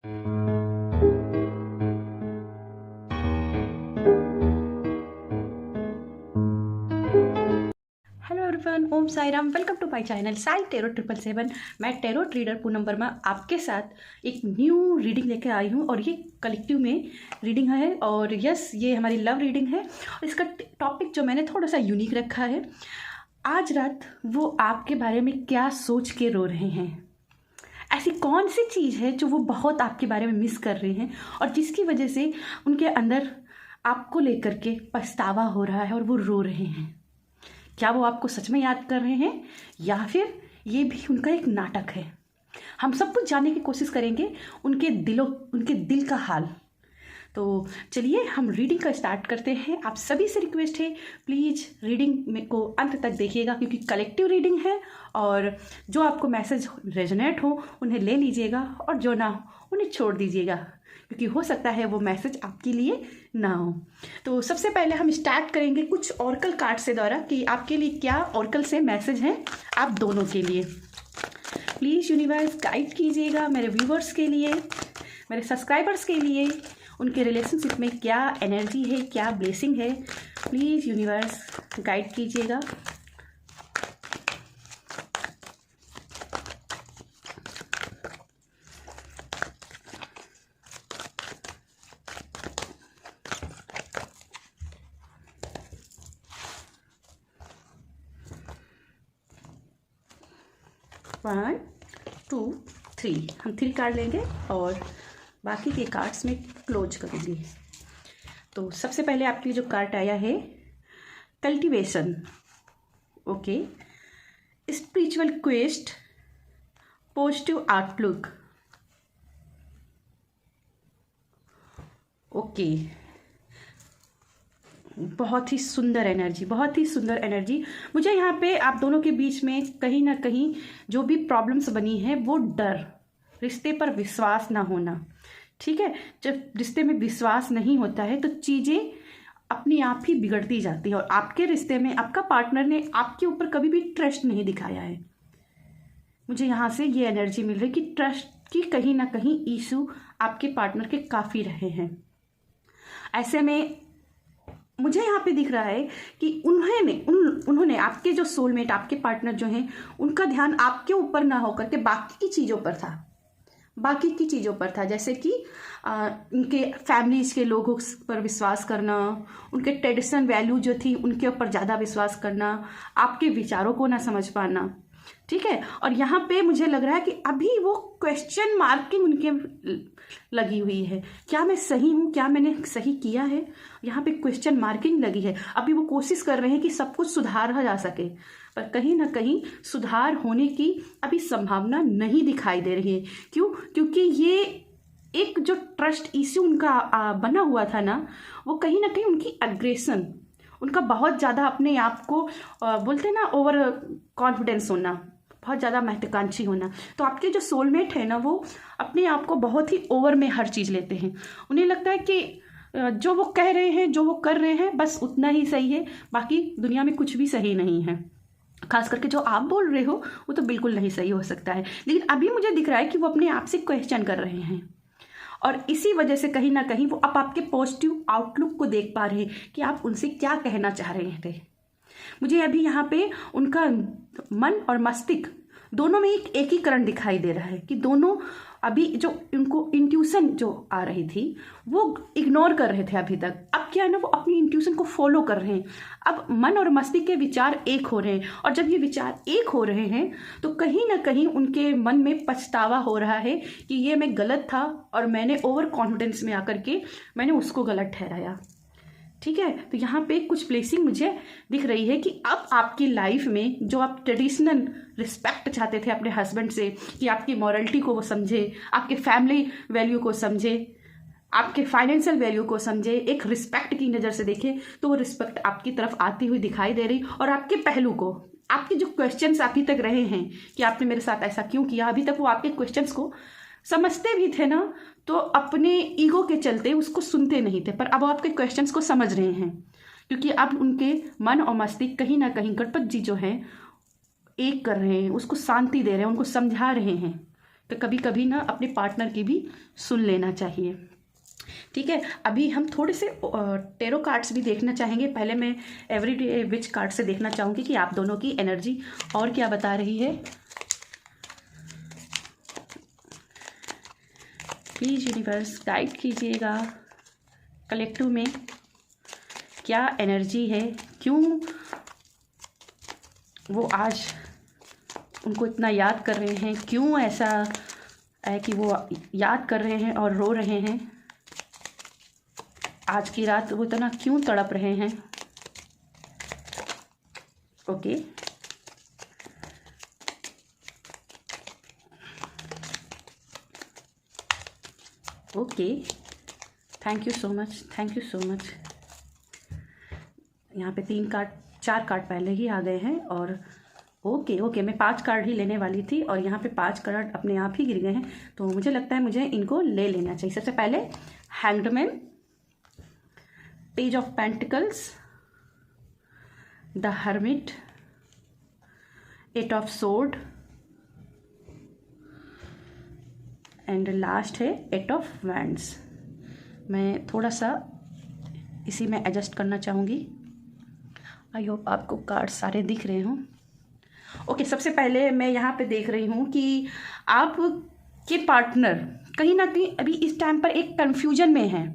Hello everyone, Om Sai Ram. Welcome to my channel Sai Tarot 777। मैं tarot ट्रीडर Poonam Verma आपके साथ एक न्यू रीडिंग लेकर आई हूँ और ये कलेक्टिव में रीडिंग है। और यस, ये हमारी लव रीडिंग है और इसका टॉपिक जो मैंने थोड़ा सा यूनिक रखा है। आज रात वो आपके बारे में क्या सोच के रो रहे हैं, ऐसी कौन सी चीज़ है जो वो बहुत आपके बारे में मिस कर रहे हैं और जिसकी वजह से उनके अंदर आपको लेकर के पछतावा हो रहा है और वो रो रहे हैं। क्या वो आपको सच में याद कर रहे हैं या फिर ये भी उनका एक नाटक है? हम सब कुछ जानने की कोशिश करेंगे उनके दिल का हाल। तो चलिए हम रीडिंग का स्टार्ट करते हैं। आप सभी से रिक्वेस्ट है, प्लीज़ रीडिंग में को अंत तक देखिएगा क्योंकि कलेक्टिव रीडिंग है और जो आपको मैसेज रेजोनेट हो उन्हें ले लीजिएगा और जो ना हो उन्हें छोड़ दीजिएगा क्योंकि हो सकता है वो मैसेज आपके लिए ना हो। तो सबसे पहले हम स्टार्ट करेंगे कुछ ऑर्कल कार्ड से द्वारा कि आपके लिए क्या ऑर्कल से मैसेज हैं आप दोनों के लिए। प्लीज़ यूनिवर्स गाइड कीजिएगा मेरे व्यूवर्स के लिए, मेरे सब्सक्राइबर्स के लिए। उनके रिलेशनशिप में क्या एनर्जी है, क्या ब्लेसिंग है, प्लीज़ यूनिवर्स गाइड कीजिएगा। वन टू थ्री, हम 3 कार्ड लेंगे और बाकी के कार्ड्स में क्लोज करूँगी। तो सबसे पहले आपके लिए जो कार्ड आया है cultivation, okay, spiritual quest, positive outlook, okay. बहुत ही सुंदर एनर्जी, बहुत ही सुंदर एनर्जी। मुझे यहाँ पे आप दोनों के बीच में कहीं ना कहीं जो भी प्रॉब्लम्स बनी है वो डर, रिश्ते पर विश्वास ना होना, ठीक है। जब रिश्ते में विश्वास नहीं होता है तो चीज़ें अपने आप ही बिगड़ती जाती है और आपके रिश्ते में आपका पार्टनर ने आपके ऊपर कभी भी ट्रस्ट नहीं दिखाया है। मुझे यहाँ से ये एनर्जी मिल रही है कि ट्रस्ट की कहीं ना कहीं इशू आपके पार्टनर के काफ़ी रहे हैं। ऐसे में मुझे यहाँ पे दिख रहा है कि उन्होंने आपके जो सोलमेट, आपके पार्टनर जो हैं, उनका ध्यान आपके ऊपर ना होकर के बाकी की चीज़ों पर था, जैसे कि उनके फैमिलीज के लोगों पर विश्वास करना, उनके ट्रेडिशनल वैल्यू जो थी उनके ऊपर ज़्यादा विश्वास करना, आपके विचारों को ना समझ पाना, ठीक है। और यहाँ पे मुझे लग रहा है कि अभी वो क्वेश्चन मार्किंग उनके लगी हुई है, क्या मैं सही हूँ, क्या मैंने सही किया है, यहाँ पे क्वेश्चन मार्किंग लगी है। अभी वो कोशिश कर रहे हैं कि सब कुछ सुधारा जा सके पर कहीं ना कहीं सुधार होने की अभी संभावना नहीं दिखाई दे रही है। क्यों? क्योंकि ये एक जो ट्रस्ट इश्यू उनका बना हुआ था ना, वो कहीं ना कहीं उनकी अग्रेशन, उनका बहुत ज़्यादा अपने आप को बोलते हैं ना ओवर कॉन्फिडेंस होना, बहुत ज़्यादा महत्वाकांक्षी होना। तो आपके जो सोलमेट है ना, वो अपने आप को बहुत ही ओवर में हर चीज़ लेते हैं। उन्हें लगता है कि जो वो कह रहे हैं, जो वो कर रहे हैं, बस उतना ही सही है, बाकी दुनिया में कुछ भी सही नहीं है। खास करके जो आप बोल रहे हो वो तो बिल्कुल नहीं सही हो सकता है। लेकिन अभी मुझे दिख रहा है कि वो अपने आप से क्वेश्चन कर रहे हैं और इसी वजह से कहीं ना कहीं वो अब आपके पॉजिटिव आउटलुक को देख पा रहे हैं कि आप उनसे क्या कहना चाह रहे थे। मुझे अभी यहाँ पे उनका मन और मस्तिष्क दोनों में एक एकीकरण दिखाई दे रहा है कि दोनों अभी जो उनको इंट्यूशन जो आ रही थी वो इग्नोर कर रहे थे अभी तक। अब क्या है ना, वो अपनी इंट्यूशन को फॉलो कर रहे हैं। अब मन और मस्तिष्क के विचार एक हो रहे हैं और जब ये विचार एक हो रहे हैं तो कहीं ना कहीं उनके मन में पछतावा हो रहा है कि ये मैं गलत था और मैंने ओवर कॉन्फिडेंस में आकर के मैंने उसको गलत ठहराया, ठीक है। तो यहाँ पे कुछ ब्लेसिंग मुझे दिख रही है कि अब आपकी लाइफ में जो आप ट्रेडिशनल रिस्पेक्ट चाहते थे अपने हस्बैंड से, कि आपकी मॉरलिटी को वो समझे, आपके फैमिली वैल्यू को समझे, आपके फाइनेंशियल वैल्यू को समझे, एक रिस्पेक्ट की नज़र से देखे, तो वो रिस्पेक्ट आपकी तरफ आती हुई दिखाई दे रही। और आपके पहलू को, आपके जो क्वेश्चंस अभी तक रहे हैं कि आपने मेरे साथ ऐसा क्यों किया, अभी तक वो आपके क्वेश्चंस को समझते भी थे ना, तो अपने ईगो के चलते उसको सुनते नहीं थे, पर अब आपके क्वेश्चंस को समझ रहे हैं क्योंकि अब उनके मन और मस्तिष्क कहीं ना कहीं गणपत जी जो हैं एक कर रहे हैं, उसको शांति दे रहे हैं, उनको समझा रहे हैं तो कभी कभी ना अपने पार्टनर की भी सुन लेना चाहिए। ठीक है, अभी हम थोड़े से टेरो कार्ड्स भी देखना चाहेंगे। पहले मैं एवरीडे विच कार्ड से देखना चाहूँगी कि आप दोनों की एनर्जी और क्या बता रही है। प्लीज़ यूनिवर्स गाइड कीजिएगा, कलेक्टिव में क्या एनर्जी है, क्यों वो आज उनको इतना याद कर रहे हैं, क्यों ऐसा है कि वो याद कर रहे हैं और रो रहे हैं, आज की रात वो इतना क्यों तड़प रहे हैं। Okay, okay, thank you so much, thank you so much. यहाँ पे 4 कार्ड पहले ही आ गए हैं और ओके, मैं 5 कार्ड ही लेने वाली थी और यहाँ पे 5 कार्ड अपने आप ही गिर गए हैं, तो मुझे लगता है मुझे इनको ले लेना चाहिए। सबसे पहले hanged man, page of pentacles, the hermit, 8 of sword and last है 8 ऑफ वैंड्स। मैं थोड़ा सा इसी में एडजस्ट करना चाहूँगी। आई होप आपको कार्ड सारे दिख रहे हों। ओके, सबसे पहले मैं यहाँ पे देख रही हूँ कि आप के पार्टनर कहीं ना कहीं अभी इस टाइम पर एक कन्फ्यूजन में हैं।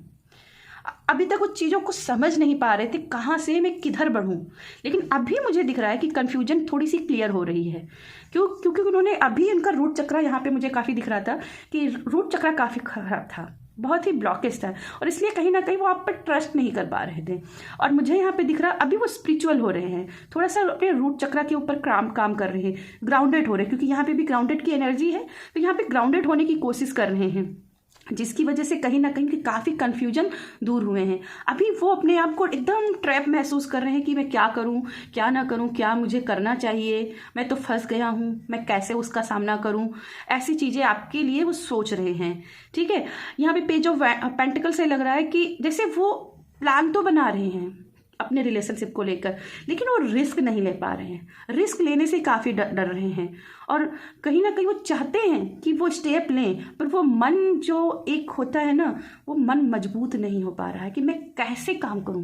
अभी तक कुछ चीज़ों को समझ नहीं पा रहे थे, कहाँ से मैं किधर बढ़ूँ, लेकिन अभी मुझे दिख रहा है कि कन्फ्यूजन थोड़ी सी क्लियर हो रही है। क्योंकि उन्होंने अभी उनका रूट चक्रा यहाँ पे मुझे काफ़ी दिख रहा था कि रूट चक्रा काफ़ी खराब था, बहुत ही ब्लॉकेज था और इसलिए कहीं ना कहीं वो आप पर ट्रस्ट नहीं कर पा रहे थे। और मुझे यहाँ पे दिख रहा अभी वो स्पिरिचुअल हो रहे हैं, थोड़ा सा अपने रूट चक्रा के ऊपर काम कर रहे हैं, ग्राउंडेड हो रहे हैं, क्योंकि यहाँ पे भी ग्राउंडेड की एनर्जी है, तो यहाँ पे ग्राउंडेड होने की कोशिश कर रहे हैं, जिसकी वजह से कहीं ना कहीं काफ़ी कन्फ्यूजन दूर हुए हैं। अभी वो अपने आप को एकदम ट्रैप महसूस कर रहे हैं कि मैं क्या करूं, क्या ना करूं, क्या मुझे करना चाहिए, मैं तो फंस गया हूं, मैं कैसे उसका सामना करूं, ऐसी चीज़ें आपके लिए वो सोच रहे हैं। ठीक है, यहाँ पे पेज ऑफ पेंटिकल से लग रहा है कि जैसे वो प्लान तो बना रहे हैं अपने रिलेशनशिप को लेकर, लेकिन वो रिस्क नहीं ले पा रहे हैं, रिस्क लेने से काफ़ी डर रहे हैं और कहीं ना कहीं वो चाहते हैं कि वो स्टेप लें, पर वो मन जो एक होता है ना, वो मन मजबूत नहीं हो पा रहा है कि मैं कैसे काम करूं,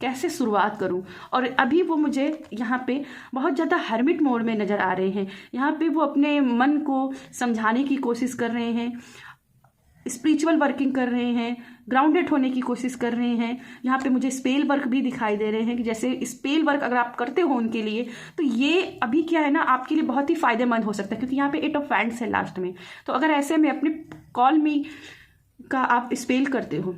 कैसे शुरुआत करूं। और अभी वो मुझे यहाँ पे बहुत ज़्यादा हर्मिट मोड में नज़र आ रहे हैं। यहाँ पे वो अपने मन को समझाने की कोशिश कर रहे हैं, स्पिरिचुअल वर्किंग कर रहे हैं, ग्राउंडेड होने की कोशिश कर रहे हैं। यहाँ पे मुझे स्पेल वर्क भी दिखाई दे रहे हैं कि जैसे स्पेल वर्क अगर आप करते हो उनके लिए, तो ये अभी क्या है ना, आपके लिए बहुत ही फायदेमंद हो सकता है, क्योंकि यहाँ पे 8 ऑफ वैंड्स है लास्ट में। तो अगर ऐसे में अपने कॉल मी का आप स्पेल करते हो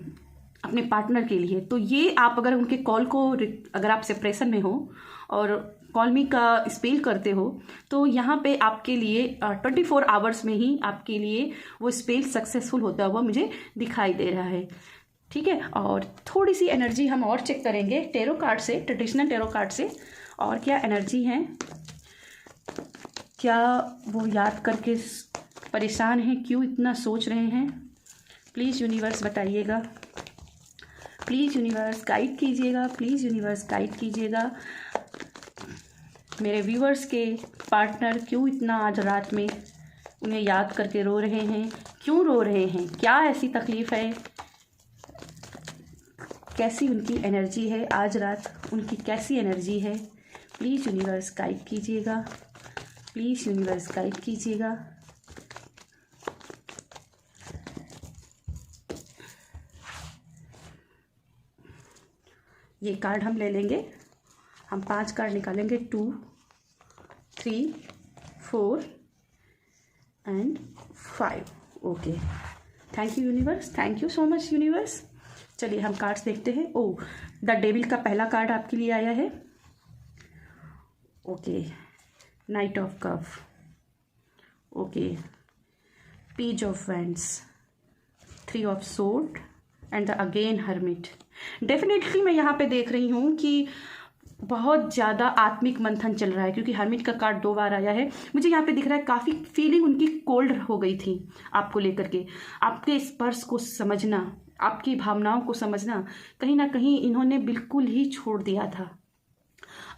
अपने पार्टनर के लिए, तो ये आप अगर उनके कॉल को, अगर आप सेपरेशन में हो और कॉल मी का स्पेल करते हो, तो यहाँ पे आपके लिए 24 आवर्स में ही आपके लिए वो स्पेल सक्सेसफुल होता हुआ मुझे दिखाई दे रहा है। ठीक है, और थोड़ी सी एनर्जी हम और चेक करेंगे टेरो कार्ड से, ट्रेडिशनल टेरो कार्ड से, और क्या एनर्जी है, क्या वो याद करके परेशान हैं, क्यों इतना सोच रहे हैं। प्लीज़ यूनिवर्स बताइएगा, प्लीज़ यूनिवर्स गाइड कीजिएगा, प्लीज़ यूनिवर्स गाइड कीजिएगा। मेरे व्यूअर्स के पार्टनर क्यों इतना आज रात में उन्हें याद करके रो रहे हैं, क्यों रो रहे हैं, क्या ऐसी तकलीफ़ है, कैसी उनकी एनर्जी है आज रात, उनकी कैसी एनर्जी है। प्लीज़ यूनिवर्स गाइड कीजिएगा, प्लीज़ यूनिवर्स गाइड कीजिएगा। ये कार्ड हम ले लेंगे, हम 5 कार्ड निकालेंगे, 2, 3, 4 and 5। Okay, thank you universe, thank you so much universe. चलिए हम कार्ड्स देखते हैं। ओ, द डेविल का पहला कार्ड आपके लिए आया है। Okay, night of cup, okay, page of wands, 3 of sword and the again hermit. Definitely मैं यहाँ पे देख रही हूँ कि बहुत ज़्यादा आत्मिक मंथन चल रहा है, क्योंकि हर्मिट का कार्ड 2 बार आया है। मुझे यहाँ पे दिख रहा है काफ़ी फीलिंग उनकी कोल्ड हो गई थी आपको लेकर के, आपके स्पर्श को समझना, आपकी भावनाओं को समझना कहीं ना कहीं इन्होंने बिल्कुल ही छोड़ दिया था।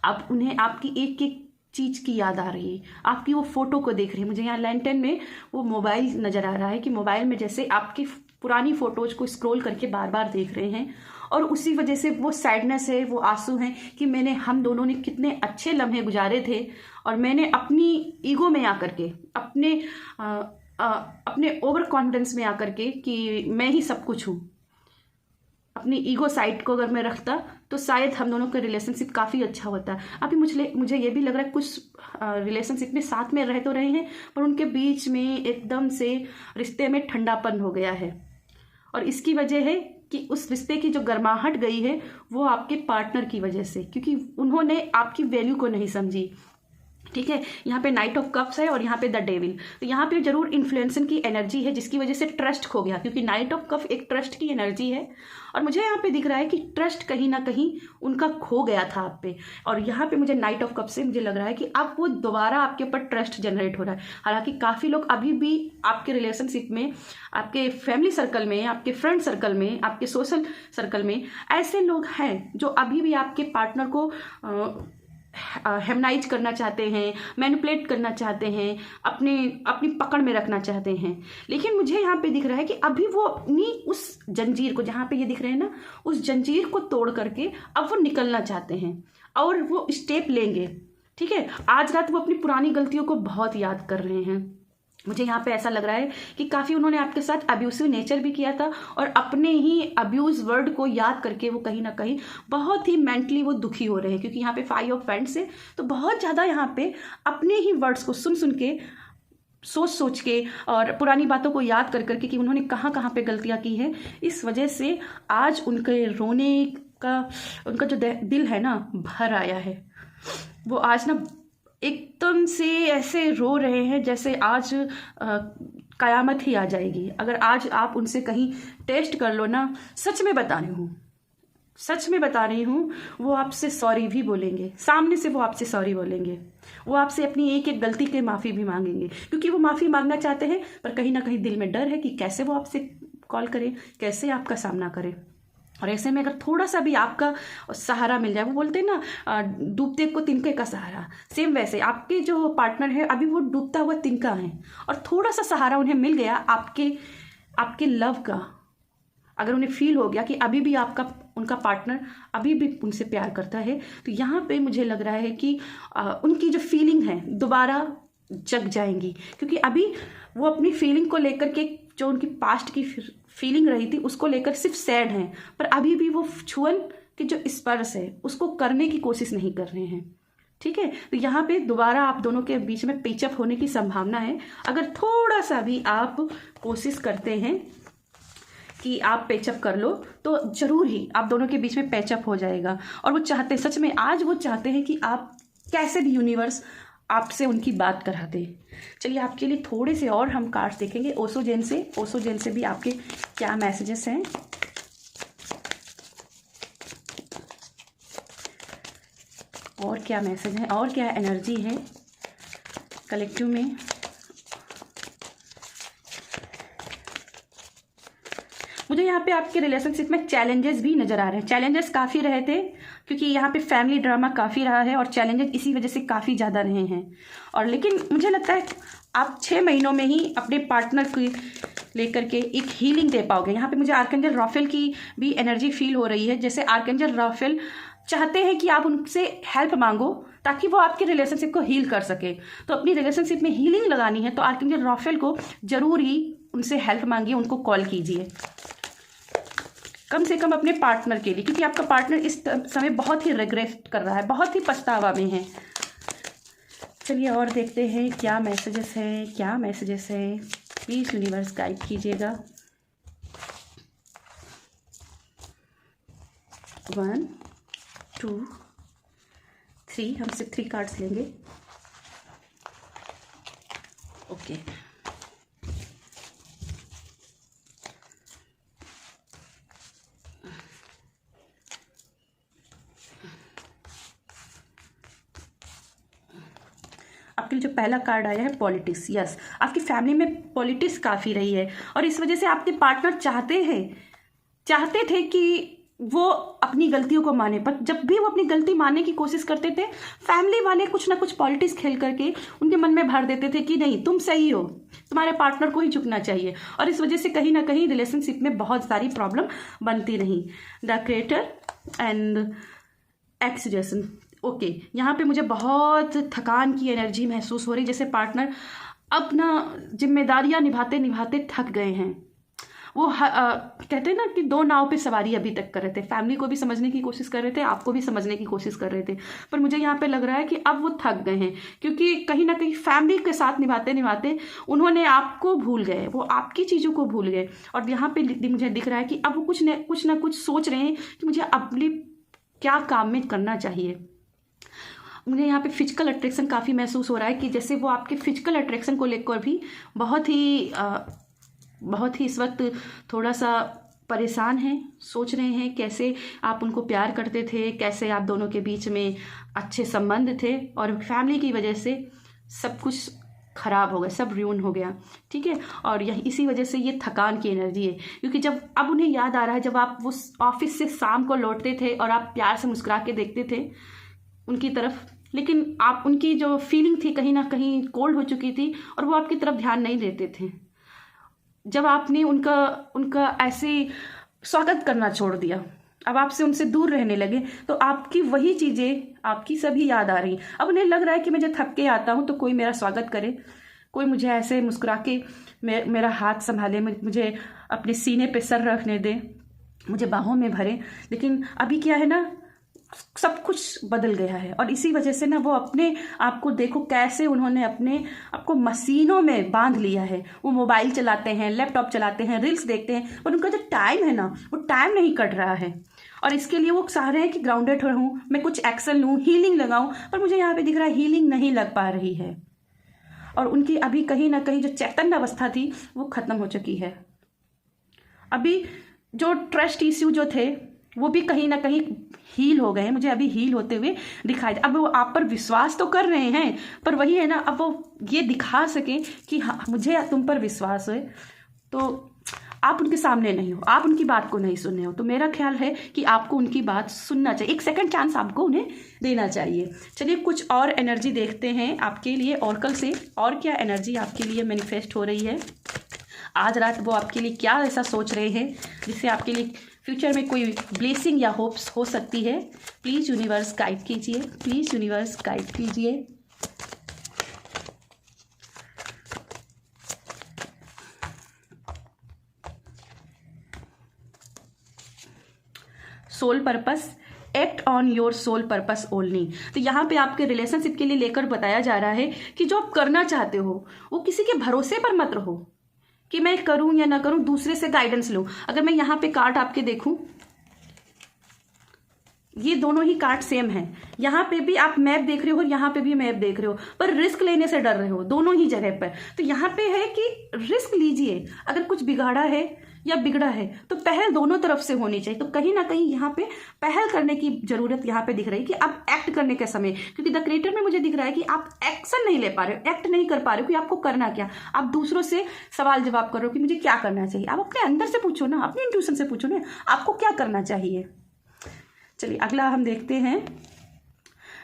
आप उन्हें आपकी एक एक चीज़ की याद आ रही है, आपकी वो फ़ोटो को देख रही है। मुझे यहाँ लैंटर्न में वो मोबाइल नज़र आ रहा है कि मोबाइल में जैसे आपकी पुरानी फ़ोटोज़ को स्क्रॉल करके बार बार देख रहे हैं, और उसी वजह से वो सैडनेस है, वो आंसू हैं कि हम दोनों ने कितने अच्छे लम्हे गुजारे थे, और मैंने अपनी ईगो में आकर के, अपने ओवर कॉन्फिडेंस में आकर के कि मैं ही सब कुछ हूँ, अपनी ईगो साइड को अगर मैं रखता तो शायद हम दोनों का रिलेशनशिप काफ़ी अच्छा होता। अभी मुझे ये भी लग रहा है कुछ रिलेशनशिप में साथ में रह तो रहे हैं, पर उनके बीच में एकदम से रिश्ते में ठंडापन हो गया है, और इसकी वजह है कि उस रिश्ते की जो गर्माहट गई है वो आपके पार्टनर की वजह से, क्योंकि उन्होंने आपकी वैल्यू को नहीं समझी। ठीक है, यहाँ पे नाइट ऑफ कप्स है और यहाँ पे द डेविल, तो यहाँ पे जरूर इन्फ्लुएंसन की एनर्जी है जिसकी वजह से ट्रस्ट खो गया, क्योंकि नाइट ऑफ कप एक ट्रस्ट की एनर्जी है, और मुझे यहाँ पे दिख रहा है कि ट्रस्ट कहीं ना कहीं उनका खो गया था आप पे, और यहाँ पे मुझे नाइट ऑफ कप से मुझे लग रहा है कि अब वो दोबारा आपके ऊपर ट्रस्ट जनरेट हो रहा है। हालांकि काफ़ी लोग अभी भी आपके रिलेशनशिप में, आपके फैमिली सर्कल में, आपके फ्रेंड सर्कल में, आपके सोशल सर्कल में ऐसे लोग हैं जो अभी भी आपके पार्टनर को हेमनाइज करना चाहते हैं, मैनिपुलेट करना चाहते हैं, अपनी पकड़ में रखना चाहते हैं। लेकिन मुझे यहाँ पे दिख रहा है कि अभी वो अपनी उस जंजीर को, जहाँ पे ये दिख रहे हैं ना, उस जंजीर को तोड़ करके अब वो निकलना चाहते हैं और वो स्टेप लेंगे। ठीक है, आज रात वो अपनी पुरानी गलतियों को बहुत याद कर रहे हैं। मुझे यहाँ पे ऐसा लग रहा है कि काफ़ी उन्होंने आपके साथ अब्यूसिव नेचर भी किया था, और अपने ही अब्यूज वर्ड को याद करके वो कहीं ना कहीं बहुत ही मेंटली वो दुखी हो रहे हैं, क्योंकि यहाँ पे 5 ऑफ पेंट्स है, तो बहुत ज़्यादा यहाँ पे अपने ही वर्ड्स को सुन सुन के, सोच के, और पुरानी बातों को याद कर करके कि उन्होंने कहाँ कहाँ पे गलतियाँ की है, इस वजह से आज उनके रोने का, उनका जो दिल है ना भर आया है। वो आज ना एकदम से ऐसे रो रहे हैं जैसे आज कयामत ही आ जाएगी। अगर आज आप उनसे कहीं टेस्ट कर लो ना, सच में बता रही हूँ, वो आपसे सॉरी भी बोलेंगे, सामने से वो आपसे सॉरी बोलेंगे, वो आपसे अपनी एक एक गलती के माफ़ी भी मांगेंगे, क्योंकि वो माफ़ी मांगना चाहते हैं, पर कहीं ना कहीं दिल में डर है कि कैसे वो आपसे कॉल करें, कैसे आपका सामना करें। और ऐसे में अगर थोड़ा सा भी आपका सहारा मिल जाए, वो बोलते हैं ना डूबते को तिनके का सहारा, सेम वैसे आपके जो पार्टनर है अभी वो डूबता हुआ तिनका है, और थोड़ा सा सहारा उन्हें मिल गया आपके लव का, अगर उन्हें फील हो गया कि अभी भी उनका पार्टनर अभी भी उनसे प्यार करता है, तो यहाँ पे मुझे लग रहा है कि उनकी जो फीलिंग है दोबारा जग जाएंगी, क्योंकि अभी वो अपनी फीलिंग को लेकर के, जो उनकी पास्ट की फीलिंग रही थी उसको लेकर सिर्फ सैड हैं, पर अभी भी वो छुअन की जो स्पर्श है उसको करने की कोशिश नहीं कर रहे हैं। ठीक है, तो यहाँ पे दोबारा आप दोनों के बीच में पेचअप होने की संभावना है। अगर थोड़ा सा भी आप कोशिश करते हैं कि आप पेचअप कर लो, तो जरूर ही आप दोनों के बीच में पेचअप हो जाएगा। और वो चाहते, सच में आज वो चाहते हैं कि आप कैसे भी यूनिवर्स आपसे उनकी बात कराते। चलिए आपके लिए थोड़े से और हम कार्ड्स देखेंगे ओशो जेन से भी आपके क्या मैसेजेस हैं। और क्या मैसेज है और क्या एनर्जी है कलेक्टिव में। मुझे यहाँ पे आपके रिलेशनशिप में चैलेंजेस भी नज़र आ रहे हैं। चैलेंजेस काफ़ी रहे थे, क्योंकि यहाँ पे फैमिली ड्रामा काफ़ी रहा है, और चैलेंजेस इसी वजह से काफ़ी ज़्यादा रहे हैं। और लेकिन मुझे लगता है आप 6 महीनों में ही अपने पार्टनर को लेकर के एक हीलिंग दे पाओगे। यहाँ पे मुझे आर्कएंजल राफेल की भी एनर्जी फील हो रही है, जैसे आर्कएंजल राफेल चाहते हैं कि आप उनसे हेल्प मांगो ताकि वो आपके रिलेशनशिप को हील कर सके। तो अपनी रिलेशनशिप में हीलिंग लगानी है तो आर्कएंजल राफेल को जरूर ही उनसे हेल्प मांगिए, उनको कॉल कीजिए, कम से कम अपने पार्टनर के लिए, क्योंकि आपका पार्टनर इस समय बहुत ही रिग्रेट कर रहा है, बहुत ही पछतावा में है। चलिए और देखते हैं क्या मैसेजेस है, प्लीज़ यूनिवर्स गाइड कीजिएगा। 1 2 3, हम सिर्फ 3 कार्ड्स लेंगे। ओके, आपके लिए जो पहला कार्ड आया है पॉलिटिक्स। यस, आपकी फैमिली में पॉलिटिक्स काफ़ी रही है, और इस वजह से आपके पार्टनर चाहते थे कि वो अपनी गलतियों को माने, पर जब भी वो अपनी गलती मानने की कोशिश करते थे, फैमिली वाले कुछ ना कुछ पॉलिटिक्स खेल करके उनके मन में भर देते थे कि नहीं तुम सही हो, तुम्हारे पार्टनर को ही झुकना चाहिए, और इस वजह से कहीं ना कहीं रिलेशनशिप में बहुत सारी प्रॉब्लम बनती रही। The creator and exertion. Okay, यहाँ पे मुझे बहुत थकान की एनर्जी महसूस हो रही, जैसे पार्टनर अपना जिम्मेदारियां निभाते निभाते थक गए हैं। वो कहते हैं ना कि दो नाव पे सवारी अभी तक कर रहे थे, फैमिली को भी समझने की कोशिश कर रहे थे, आपको भी समझने की कोशिश कर रहे थे, पर मुझे यहाँ पे लग रहा है कि अब वो थक गए हैं, क्योंकि कहीं ना कहीं फैमिली के साथ निभाते निभाते उन्होंने आपको भूल गए, वो आपकी चीज़ों को भूल गए, और यहाँ पे मुझे दिख रहा है कि अब वो कुछ ना कुछ सोच रहे हैं कि मुझे अपने क्या काम में करना चाहिए। मुझे यहाँ पे फिजिकल अट्रैक्शन काफ़ी महसूस हो रहा है कि जैसे वो आपके फिजिकल अट्रैक्शन को लेकर भी बहुत ही इस वक्त थोड़ा सा परेशान हैं, सोच रहे हैं कैसे आप उनको प्यार करते थे, कैसे आप दोनों के बीच में अच्छे संबंध थे, और फैमिली की वजह से सब कुछ ख़राब हो गया, सब र्यून हो गया। ठीक है, और यही इसी वजह से ये थकान की एनर्जी है, क्योंकि जब अब उन्हें याद आ रहा है जब आप उस ऑफिस से शाम को लौटते थे और आप प्यार से मुस्कुरा के देखते थे उनकी तरफ, लेकिन आप उनकी जो फीलिंग थी कहीं ना कहीं कोल्ड हो चुकी थी और वो आपकी तरफ ध्यान नहीं देते थे। जब आपने उनका ऐसे स्वागत करना छोड़ दिया, अब आपसे उनसे दूर रहने लगे, तो आपकी वही चीज़ें आपकी सभी याद आ रही। अब उन्हें लग रहा है कि मैं जब थक के आता हूँ तो कोई मेरा स्वागत करे, कोई मुझे ऐसे मुस्कुरा के मेरा हाथ संभाले, मुझे अपने सीने पे सर रखने दे, मुझे बाहों में भरे। लेकिन अभी क्या है ना, सब कुछ बदल गया है, और इसी वजह से ना वो अपने आपको देखो कैसे उन्होंने अपने आपको मशीनों में बांध लिया है। वो मोबाइल चलाते हैं, लैपटॉप चलाते हैं, रील्स देखते हैं, पर उनका जो टाइम है ना वो टाइम नहीं कट रहा है, और इसके लिए वो चाह रहे हैं कि ग्राउंडेड रहूँ, मैं कुछ एक्शन लूँ, हीलिंग लगाऊँ, पर मुझे यहाँ पे दिख रहा है हीलिंग नहीं लग पा रही है, और उनकी अभी कहीं ना कहीं जो चैतन्य अवस्था थी वो खत्म हो चुकी है। अभी जो ट्रस्ट इश्यू जो थे वो भी कहीं ना कहीं हील हो गए हैं, मुझे अभी हील होते हुए दिखाई दे। अब वो आप पर विश्वास तो कर रहे हैं, पर वही है ना, अब वो ये दिखा सकें कि हाँ मुझे तुम पर विश्वास है, तो आप उनके सामने नहीं हो, आप उनकी बात को नहीं सुन रहे हो, तो मेरा ख्याल है कि आपको उनकी बात सुनना चाहिए, एक सेकंड चांस आपको उन्हें देना चाहिए। चलिए कुछ और एनर्जी देखते हैं आपके लिए ऑर्कल से, और क्या एनर्जी आपके लिए मैनिफेस्ट हो रही है आज रात। वो आपके लिए क्या ऐसा सोच रहे हैं जिससे आपके लिए फ्यूचर में कोई ब्लेसिंग या होप्स हो सकती है। प्लीज़ यूनिवर्स गाइड कीजिए, प्लीज़ यूनिवर्स गाइड कीजिए। Soul purpose, act on your soul purpose only. तो यहाँ पे आपके रिलेशनशिप के लिए लेकर बताया जा रहा है कि जो आप करना चाहते हो वो किसी के भरोसे पर मत रहो कि मैं करूं या ना करूं, दूसरे से गाइडेंस लो। अगर मैं यहाँ पे कार्ड आपके देखूं, ये दोनों ही कार्ड सेम हैं, यहाँ पे भी आप मैप देख रहे हो, यहाँ पे भी मैप देख रहे हो, पर रिस्क लेने से डर रहे हो दोनों ही जगह पर। तो यहाँ पे है कि रिस्क लीजिए, अगर कुछ बिगाड़ा है या बिगड़ा है तो पहल दोनों तरफ से होनी चाहिए। तो कहीं ना कहीं यहाँ पे पहल करने की जरूरत यहाँ पे दिख रही है कि अब एक्ट करने के समय, क्योंकि द क्रिएटर में मुझे दिख रहा है कि आप एक्शन नहीं ले पा रहे हो, एक्ट नहीं कर पा रहे हो कि आपको करना क्या। आप दूसरों से सवाल जवाब करो कि मुझे क्या करना चाहिए, आप अपने अंदर से पूछो ना, अपने इंट्यूशन से पूछो ना आपको क्या करना चाहिए। चलिए अगला हम देखते हैं,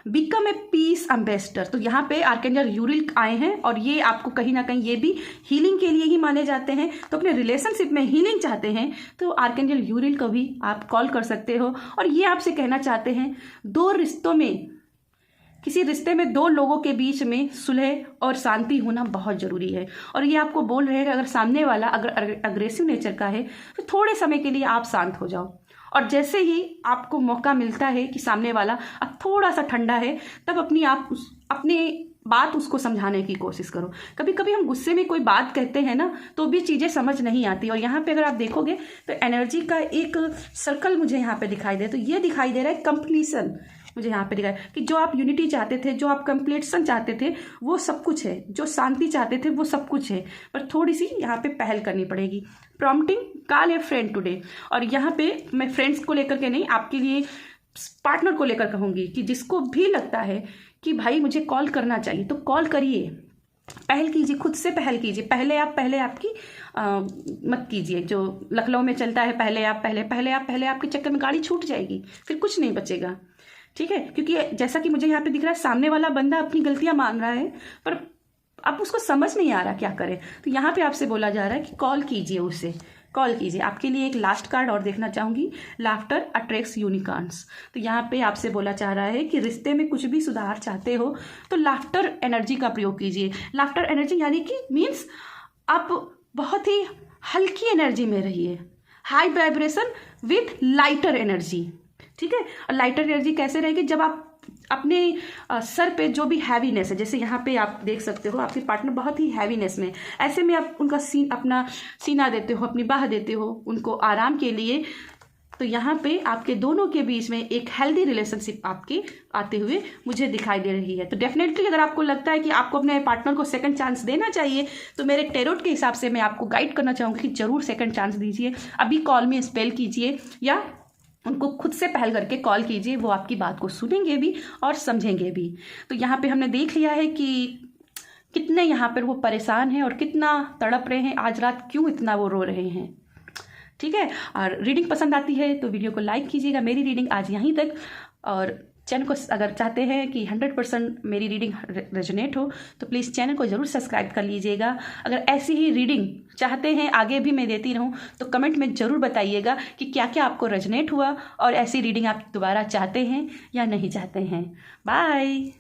बिकम ए पीस एम्बेसडर। तो यहाँ पे आर्कएंजल यूरिल आए हैं, और ये आपको कहीं ना कहीं ये भी हीलिंग के लिए ही माने जाते हैं। तो अपने रिलेशनशिप में हीलिंग चाहते हैं तो आर्कएंजल यूरिल को भी आप कॉल कर सकते हो, और ये आपसे कहना चाहते हैं दो रिश्तों में, किसी रिश्ते में दो लोगों के बीच में सुलह और शांति होना बहुत ज़रूरी है। और ये आपको बोल रहे हैं कि अगर सामने वाला अगर अग्रेसिव नेचर का है तो थोड़े समय के लिए आप शांत हो जाओ, और जैसे ही आपको मौका मिलता है कि सामने वाला अब थोड़ा सा ठंडा है, तब अपनी बात उसको समझाने की कोशिश करो। कभी कभी हम गुस्से में कोई बात कहते हैं ना तो भी चीज़ें समझ नहीं आती, और यहाँ पे अगर आप देखोगे तो एनर्जी का एक सर्कल मुझे यहाँ पे दिखाई दे, तो ये दिखाई दे रहा है कंप्लीशन। मुझे यहाँ पे दिखा कि जो आप यूनिटी चाहते थे, जो आप कंप्लीशन चाहते थे वो सब कुछ है, जो शांति चाहते थे वो सब कुछ है, पर थोड़ी सी यहाँ पे पहल करनी पड़ेगी। प्रॉम्प्टिंग कॉल ए फ्रेंड टुडे, और यहाँ पे मैं फ्रेंड्स को लेकर के नहीं, आपके लिए पार्टनर को लेकर कहूँगी कि जिसको भी लगता है कि भाई मुझे कॉल करना चाहिए तो कॉल करिए, पहल कीजिए, खुद से पहल कीजिए। पहले आपकी मत कीजिए। जो लखनऊ में चलता है, पहले आप के चक्कर में गाड़ी छूट जाएगी, फिर कुछ नहीं बचेगा। ठीक है, क्योंकि जैसा कि मुझे यहाँ पे दिख रहा है, सामने वाला बंदा अपनी गलतियां मान रहा है, पर अब उसको समझ नहीं आ रहा क्या करे। तो यहाँ पे आपसे बोला जा रहा है कि कॉल कीजिए, उसे कॉल कीजिए। आपके लिए एक लास्ट कार्ड और देखना चाहूँगी, लाफ्टर अट्रैक्ट्स यूनिकॉर्न्स। तो यहाँ पे आपसे बोला चाह रहा है कि रिश्ते में कुछ भी सुधार चाहते हो तो लाफ्टर एनर्जी का प्रयोग कीजिए। लाफ्टर एनर्जी यानी कि मीन्स आप बहुत ही हल्की एनर्जी में रहिए, high vibration with lighter energy. ठीक है, और लाइटर एनर्जी कैसे रहेगी? जब आप अपने सर पे जो भी हैवीनेस है, जैसे यहाँ पे आप देख सकते हो आपके पार्टनर बहुत ही हैवीनेस में, ऐसे में आप उनका अपना सीना देते हो, अपनी बाह देते हो उनको आराम के लिए। तो यहाँ पे आपके दोनों के बीच में एक हेल्दी रिलेशनशिप आपके आते हुए मुझे दिखाई दे रही है। तो डेफिनेटली अगर आपको लगता है कि आपको अपने पार्टनर को सेकंड चांस देना चाहिए, तो मेरे टेरोट के हिसाब से मैं आपको गाइड करना चाहूँगी कि जरूर सेकंड चांस दीजिए। अभी कॉल में स्पेल कीजिए या उनको खुद से पहल करके कॉल कीजिए, वो आपकी बात को सुनेंगे भी और समझेंगे भी। तो यहाँ पे हमने देख लिया है कि कितने यहाँ पर वो परेशान हैं और कितना तड़प रहे हैं, आज रात क्यों इतना वो रो रहे हैं। ठीक है, और रीडिंग पसंद आती है तो वीडियो को लाइक कीजिएगा। मेरी रीडिंग आज यहीं तक, और चैनल को अगर चाहते हैं कि 100% मेरी रीडिंग रेजोनेट हो तो प्लीज़ चैनल को ज़रूर सब्सक्राइब कर लीजिएगा। अगर ऐसी ही रीडिंग चाहते हैं आगे भी मैं देती रहूं तो कमेंट में ज़रूर बताइएगा कि क्या क्या आपको रेजोनेट हुआ और ऐसी रीडिंग आप दोबारा चाहते हैं या नहीं चाहते हैं। बाय।